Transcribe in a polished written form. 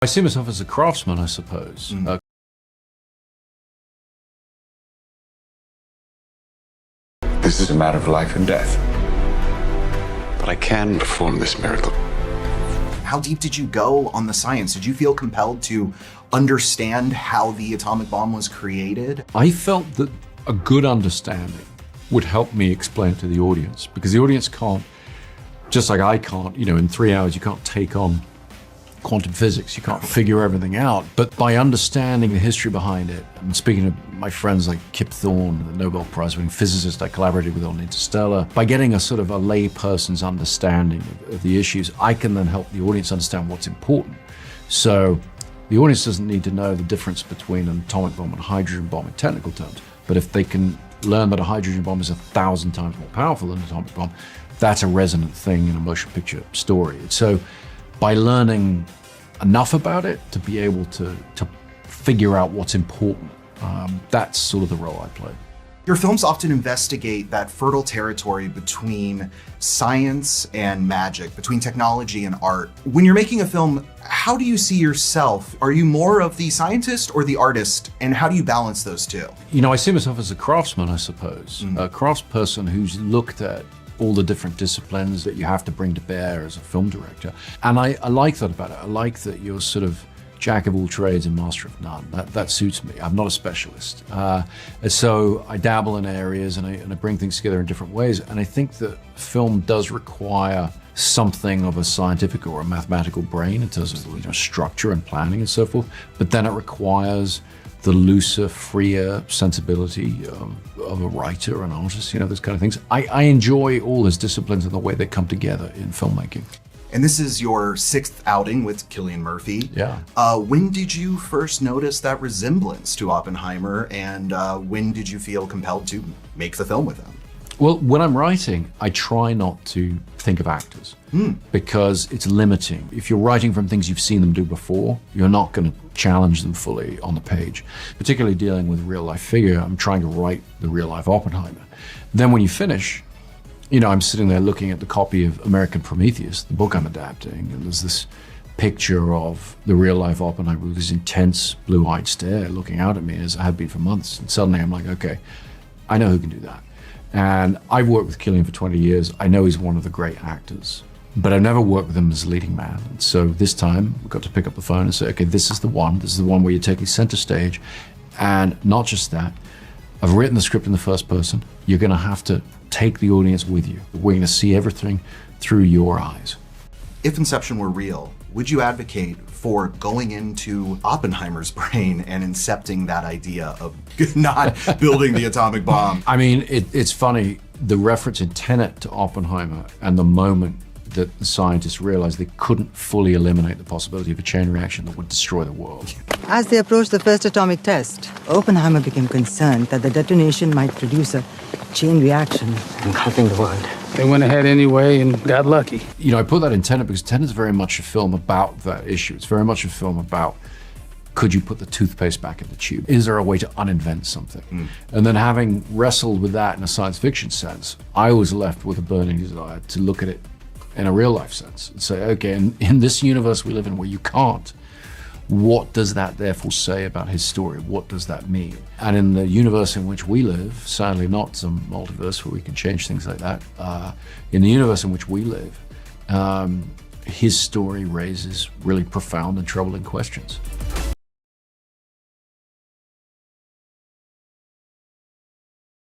I see myself as a craftsman, I suppose. This is a matter of life and death. But I can perform this miracle. How deep did you go on the science? Did you feel compelled to understand how the atomic bomb was created? I felt that a good understanding would help me explain it to the audience, because the audience can't, just like I can't, in 3 hours you can't take on quantum physics, you can't figure everything out. But by understanding the history behind it, and speaking to my friends like Kip Thorne, the Nobel Prize winning physicist I collaborated with on Interstellar, by getting a sort of a lay person's understanding of the issues, I can then help the audience understand what's important. So the audience doesn't need to know the difference between an atomic bomb and a hydrogen bomb in technical terms, but if they can learn that a hydrogen bomb is 1,000 times more powerful than an atomic bomb, that's a resonant thing in a motion picture story. So by learning enough about it to be able to figure out what's important, that's sort of the role I play. Your films often investigate that fertile territory between science and magic, between technology and art. When you're making a film, how do you see yourself? Are you more of the scientist or the artist? And how do you balance those two? I see myself as a craftsman, I suppose. A craftsperson who's looked at all the different disciplines that you have to bring to bear as a film director. And I like that about it. I like that you're sort of jack of all trades and master of none. That suits me. I'm not a specialist. So I dabble in areas and I bring things together in different ways. And I think that film does require something of a scientific or a mathematical brain in terms of structure and planning and so forth. But then it requires the looser, freer sensibility of a writer, an artist, those kind of things. I enjoy all those disciplines and the way they come together in filmmaking. And this is your 6th outing with 킬리언머피. Yeah. When did you first notice that resemblance to Oppenheimer, and when did you feel compelled to make the film with him? Well, when I'm writing, I try not to think of actors because it's limiting. If you're writing from things you've seen them do before, you're not going to challenge them fully on the page. Particularly dealing with a real-life figure, I'm trying to write the real-life Oppenheimer. Then when you finish, I'm sitting there looking at the copy of American Prometheus, the book I'm adapting, and there's this picture of the real-life Oppenheimer with this intense blue-eyed stare looking out at me as I had been for months. And suddenly I'm like, okay, I know who can do that. And I've worked with 킬lian for 20 years. I know he's one of the great actors, but I've never worked with him as a leading man. And so this time we've got to pick up the phone and say, okay, this is the one where you're taking center stage. And not just that, I've written the script in the first person. You're gonna have to take the audience with you. We're gonna see everything through your eyes. If Inception were real, would you advocate for going into Oppenheimer's brain and incepting that idea of not building the atomic bomb? I mean, it's funny, the reference in Tenet to Oppenheimer and the moment that the scientists realized they couldn't fully eliminate the possibility of a chain reaction that would destroy the world. As they approached the first atomic test, Oppenheimer became concerned that the detonation might produce a chain reaction engulfing the world. They went ahead anyway and got lucky. I put that in Tenet because Tenet's very much a film about that issue. It's very much a film about, could you put the toothpaste back in the tube? Is there a way to uninvent something? And then having wrestled with that in a science fiction sense, I was left with a burning desire to look at it in a real life sense and say, okay, in this universe we live in where you can't, what does that therefore say about his story? What does that mean? And in the universe in which we live, sadly not some multiverse where we can change things like that, in the universe in which we live, his story raises really profound and troubling questions.